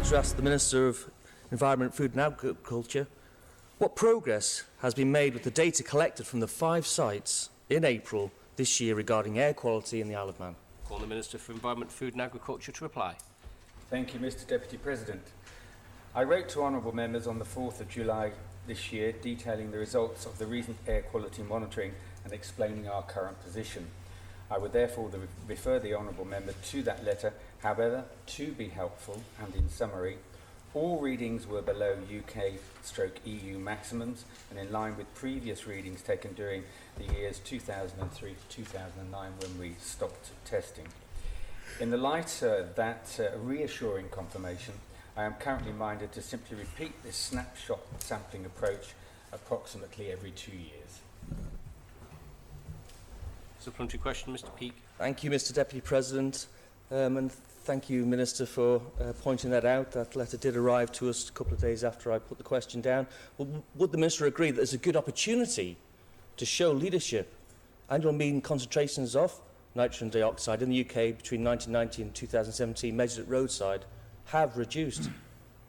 like to ask the Minister of Environment, Food and Agriculture what progress has been made with the data collected from the 5 sites in April this year regarding air quality in the Isle of Man. Call the Minister for Environment, Food and Agriculture to reply. Thank you, Mr Deputy President. I wrote to honourable members on the 4th of July this year detailing the results of the recent air quality monitoring and explaining our current position. I would therefore refer the honourable member to that letter. However, to be helpful and in summary, all readings were below UK/EU maximums and in line with previous readings taken during the years 2003 to 2009 when we stopped testing. In the light of that reassuring confirmation, I am currently minded to simply repeat this snapshot sampling approach approximately every 2 years. Supplementary question, Mr Peake. Thank you, Mr Deputy President, and thank you, Minister, for pointing that out. That letter did arrive to us a couple of days after I put the question down. Well, would the Minister agree that there's a good opportunity to show leadership? Annual mean concentrations of nitrogen dioxide in the UK between 1990 and 2017 measured at roadside have reduced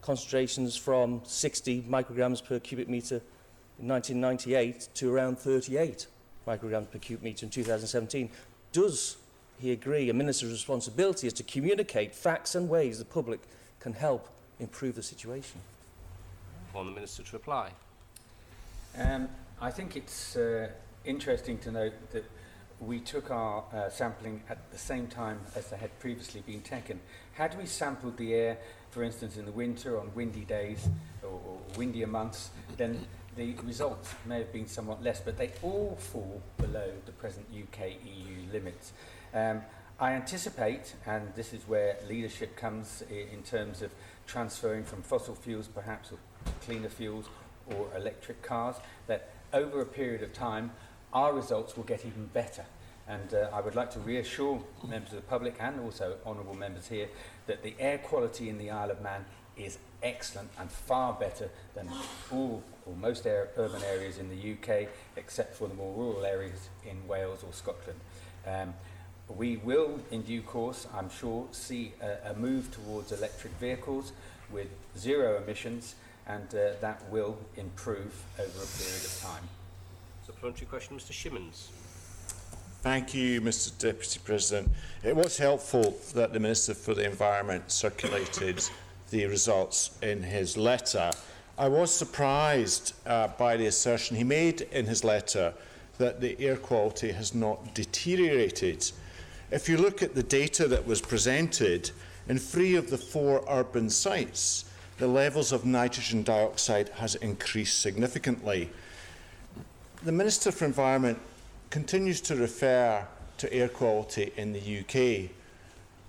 concentrations from 60 micrograms per cubic metre in 1998 to around 38 micrograms per cubic metre in 2017. Does he agree a Minister's responsibility is to communicate facts and ways the public can help improve the situation? On the Minister to reply. I think it's interesting to note that we took our sampling at the same time as they had previously been taken. Had we sampled the air, for instance, in the winter on windy days or windier months, then the results may have been somewhat less, but they all fall below the present UK-EU limits. I anticipate, and this is where leadership comes in terms of transferring from fossil fuels perhaps to cleaner fuels or electric cars, that over a period of time our results will get even better. And I would like to reassure members of the public and also honourable members here that the air quality in the Isle of Man is excellent and far better than all or most urban areas in the UK, except for the more rural areas in Wales or Scotland. We will, in due course, I'm sure, see a move towards electric vehicles with zero emissions, and that will improve over a period of time. Supplementary question, Mr Shimmons. Thank you, Mr Deputy President. It was helpful that the Minister for the Environment circulated the results in his letter. I was surprised by the assertion he made in his letter that the air quality has not deteriorated. If you look at the data that was presented, in 3 of the 4 urban sites, the levels of nitrogen dioxide has increased significantly. The Minister for Environment continues to refer to air quality in the UK.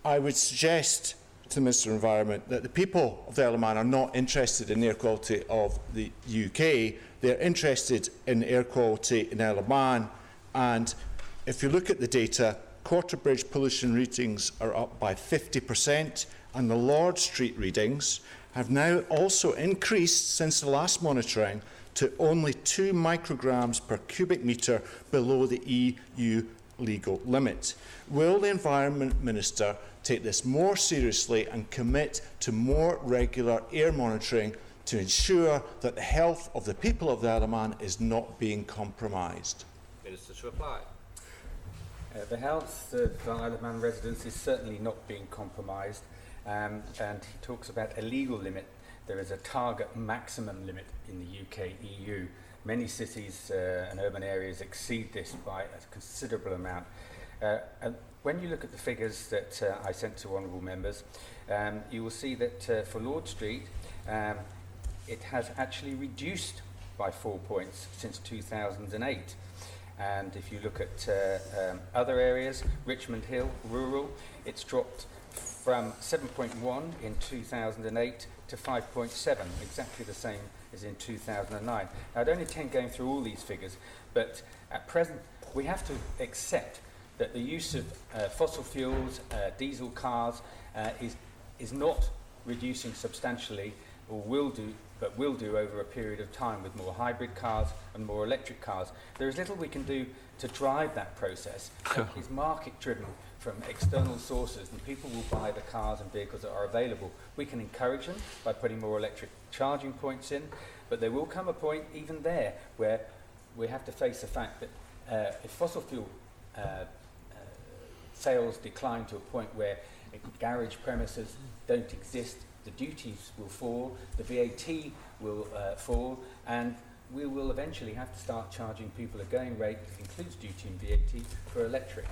I would suggest to the Minister of Environment that the people of the Isle of Man are not interested in air quality of the UK. They're interested in air quality in Isle of Man, and if you look at the data, Quarterbridge pollution readings are up by 50%, and the Lord Street readings have now also increased since the last monitoring to only 2 micrograms per cubic metre below the EU legal limit. Will the Environment Minister take this more seriously and commit to more regular air monitoring to ensure that the health of the people of the Isle of Man is not being compromised? Minister to reply. The health of Isle of Man residents is certainly not being compromised, and he talks about a legal limit. There is a target maximum limit in the UK-EU. Many cities and urban areas exceed this by a considerable amount. And when you look at the figures that I sent to honourable members, you will see that for Lord Street, it has actually reduced by 4 points since 2008. And if you look at other areas, Richmond Hill, rural, it's dropped from 7.1 in 2008 to 5.7, exactly the same as in 2009. Now, I don't intend going through all these figures, but at present we have to accept that the use of fossil fuels, diesel cars, is not reducing substantially, or will do over a period of time with more hybrid cars and more electric cars. There is little we can do to drive that process. It is market driven from external sources, then people will buy the cars and vehicles that are available. We can encourage them by putting more electric charging points in, but there will come a point even there where we have to face the fact that if fossil fuel sales decline to a point where garage premises don't exist, the duties will fall, the VAT will fall, and we will eventually have to start charging people a going rate that includes duty and VAT for electric.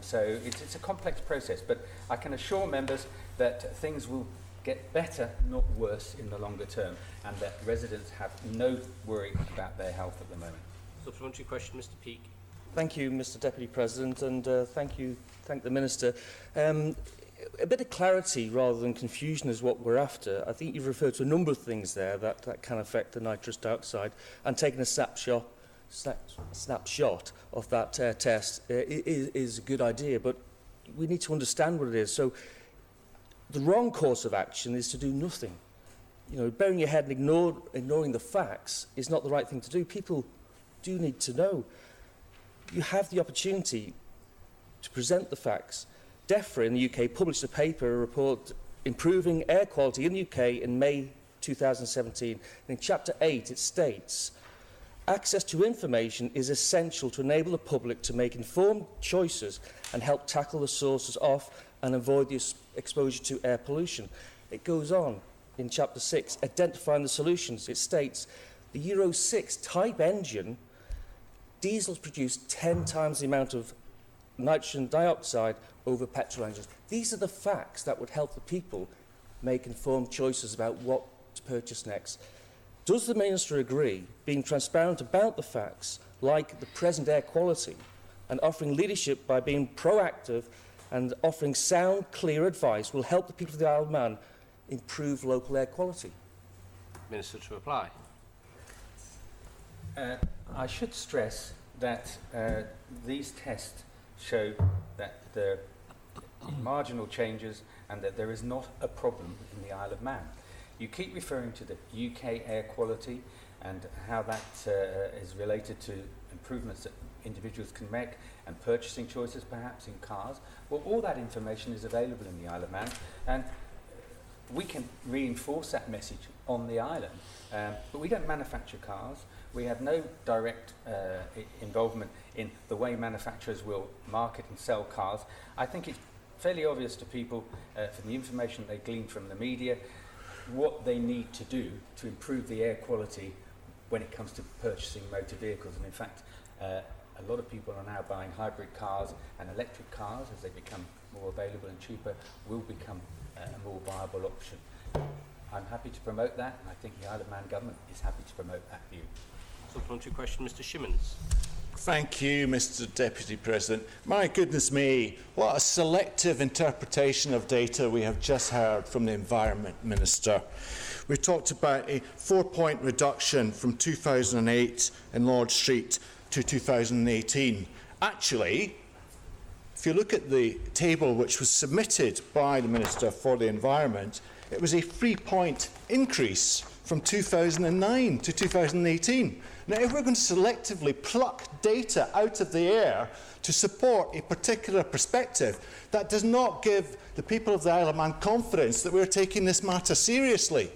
So it's a complex process, but I can assure members that things will get better, not worse, in the longer term, and that residents have no worry about their health at the moment. Supplementary question, Mr. Peake. Thank you, Mr Deputy President, and thank the Minister. A bit of clarity rather than confusion is what we're after. I think you've referred to a number of things there that can affect the nitrous dioxide, and taking a snapshot of that test is a good idea, but we need to understand what it is. So the wrong course of action is to do nothing. You know, burying your head and ignoring the facts is not the right thing to do. People do need to know. You have the opportunity to present the facts. DEFRA in the UK published a report improving air quality in the UK in May 2017. And in Chapter 8 it states, access to information is essential to enable the public to make informed choices and help tackle the sources of and avoid the exposure to air pollution. It goes on in Chapter 6, identifying the solutions. It states, the Euro 6 type engine, diesels produce 10 times the amount of nitrogen dioxide over petrol engines. These are the facts that would help the people make informed choices about what to purchase next. Does the Minister agree, being transparent about the facts, like the present air quality, and offering leadership by being proactive and offering sound, clear advice will help the people of the Isle of Man improve local air quality? Minister to reply. I should stress that these tests show that there are marginal changes and that there is not a problem in the Isle of Man. You keep referring to the UK air quality and how that is related to improvements that individuals can make and purchasing choices perhaps in cars. Well, all that information is available in the Isle of Man, and we can reinforce that message on the island. But we don't manufacture cars. We have no direct involvement in the way manufacturers will market and sell cars. I think it's fairly obvious to people from the information they glean from the media what they need to do to improve the air quality when it comes to purchasing motor vehicles. And in fact, a lot of people are now buying hybrid cars, and electric cars, as they become more available and cheaper, will become a more viable option. I'm happy to promote that, and I think the Isle of Man government is happy to promote that view. Supplementary question, Mr. Shimmons. Thank you, Mr Deputy President. My goodness me, what a selective interpretation of data we have just heard from the Environment Minister. We talked about a 4-point reduction from 2008 in Lord Street to 2018. Actually, if you look at the table which was submitted by the Minister for the Environment, it was a 3-point increase from 2009 to 2018. Now, if we're going to selectively pluck data out of the air to support a particular perspective, that does not give the people of the Isle of Man confidence that we're taking this matter seriously.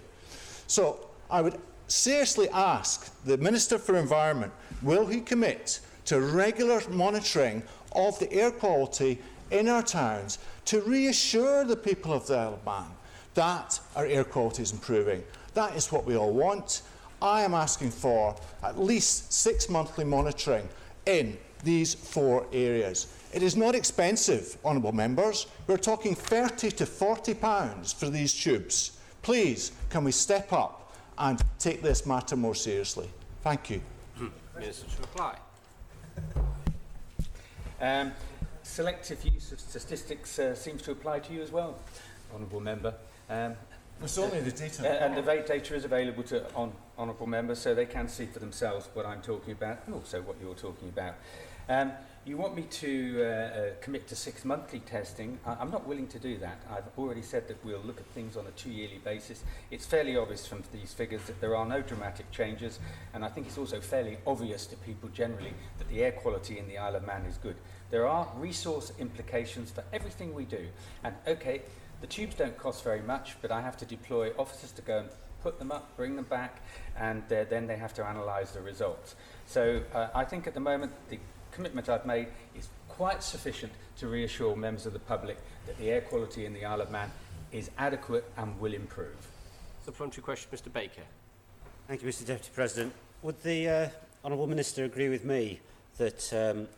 So I would seriously ask the Minister for Environment, will he commit to regular monitoring of the air quality in our towns to reassure the people of the Isle of Man that our air quality is improving? That is what we all want. I am asking for at least 6 monthly monitoring in these 4 areas. It is not expensive, honourable members. We're talking £30 to £40 for these tubes. Please, can we step up and take this matter more seriously? Thank you. Minister to reply. Selective use of statistics seems to apply to you as well, honourable member. It's only the data. And the data is available to honourable members, so they can see for themselves what I'm talking about and also what you're talking about. You want me to commit to 6 monthly testing? I'm not willing to do that. I've already said that we'll look at things on a 2-yearly basis. It's fairly obvious from these figures that there are no dramatic changes, and I think it's also fairly obvious to people generally that the air quality in the Isle of Man is good. There are resource implications for everything we do, and okay, the tubes don't cost very much, but I have to deploy officers to go and put them up, bring them back, and then they have to analyse the results. So I think at the moment the commitment I've made is quite sufficient to reassure members of the public that the air quality in the Isle of Man is adequate and will improve. Supplementary question, Mr. Baker. Thank you, Mr. Deputy President. Would the Honourable Minister agree with me that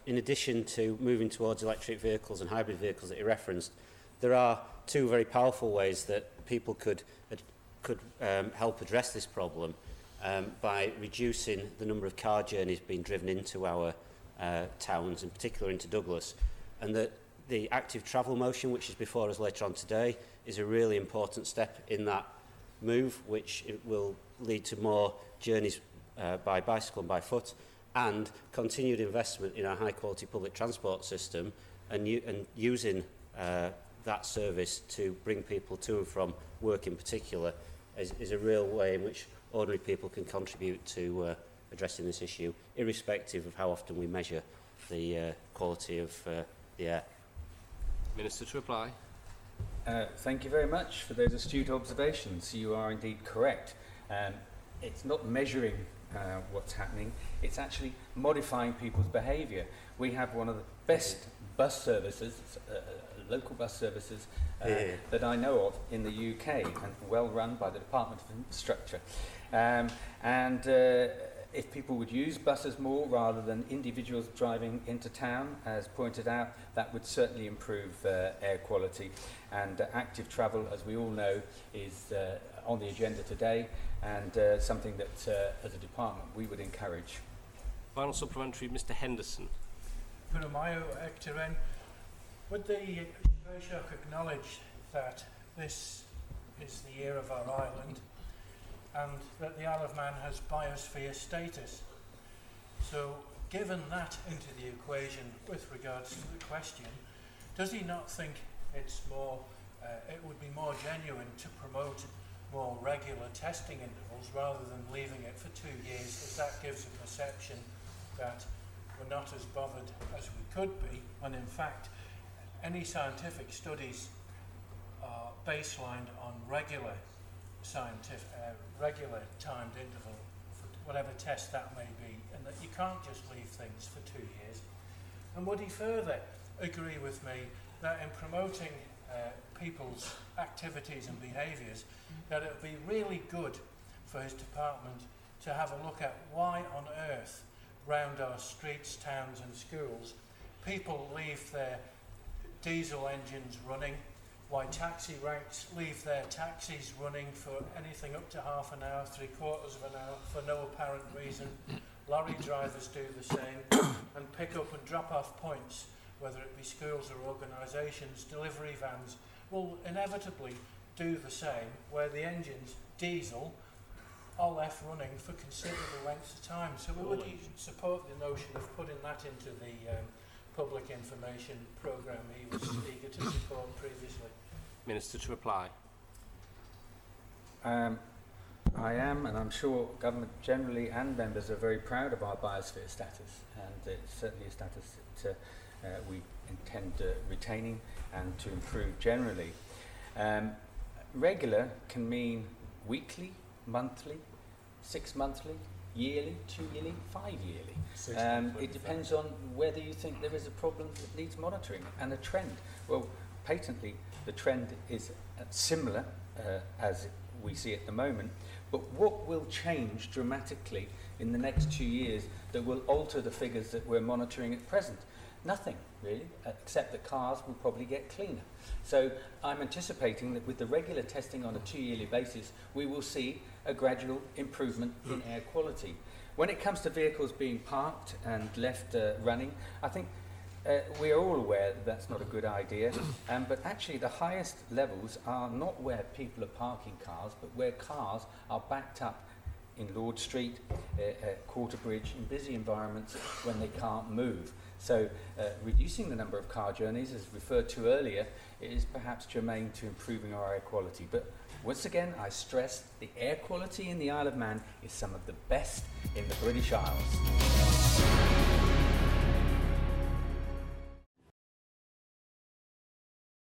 in addition to moving towards electric vehicles and hybrid vehicles that he referenced, there are 2 very powerful ways that people could help address this problem by reducing the number of car journeys being driven into our towns, in particular into Douglas, and that the active travel motion, which is before us later on today, is a really important step in that move, which it will lead to more journeys by bicycle and by foot, and continued investment in our high-quality public transport system, and using that service to bring people to and from work in particular is a real way in which ordinary people can contribute to addressing this issue, irrespective of how often we measure the quality of the air. Minister to reply. Thank you very much for those astute observations. You are indeed correct. It's not measuring what's happening, it's actually modifying people's behaviour. We have one of the best bus services, local bus services that I know of in the UK, and well run by the Department of Infrastructure. If people would use buses more rather than individuals driving into town, as pointed out, that would certainly improve air quality. And active travel, as we all know, is on the agenda today, and something that, as a department, we would encourage. Final supplementary, Mr. Henderson. Would the Taoiseach acknowledge that this is the year of our island and that the Isle of Man has biosphere status? So, given that into the equation with regards to the question, does he not think it's more, it would be more genuine to promote more regular testing intervals rather than leaving it for 2 years, as that gives a perception that we're not as bothered as we could be, and in fact any scientific studies are baselined on regular timed interval for whatever test that may be, and that you can't just leave things for 2 years. And would he further agree with me that in promoting people's activities and behaviours, that it would be really good for his department to have a look at why on earth round our streets, towns and schools people leave their diesel engines running, why taxi ranks leave their taxis running for anything up to half an hour, 3/4 of an hour for no apparent reason. Lorry drivers do the same, and pick up and drop off points, whether it be schools or organisations, delivery vans, will inevitably do the same, where the engines, diesel, are left running for considerable lengths of time. So would you support the notion of putting that into the public information programme he was eager to support previously? Minister to reply. I am, and I'm sure government generally and members are very proud of our biosphere status, and it's certainly a status that we intend retaining and to improve generally. Regular can mean weekly, monthly, 6 monthly, yearly, 2 yearly, 5 yearly. It depends on whether you think there is a problem that needs monitoring and a trend. Well, patently, the trend is similar as we see at the moment, but what will change dramatically in the next 2 years that will alter the figures that we're monitoring at present? Nothing, really, except that cars will probably get cleaner. So I'm anticipating that with the regular testing on a 2-yearly basis, we will see a gradual improvement in air quality. When it comes to vehicles being parked and left running, I think we are all aware that that's not a good idea, but actually the highest levels are not where people are parking cars, but where cars are backed up in Lord Street, Quarterbridge, in busy environments when they can't move. So reducing the number of car journeys, as referred to earlier, is perhaps germane to improving our air quality. But once again, I stress the air quality in the Isle of Man is some of the best in the British Isles.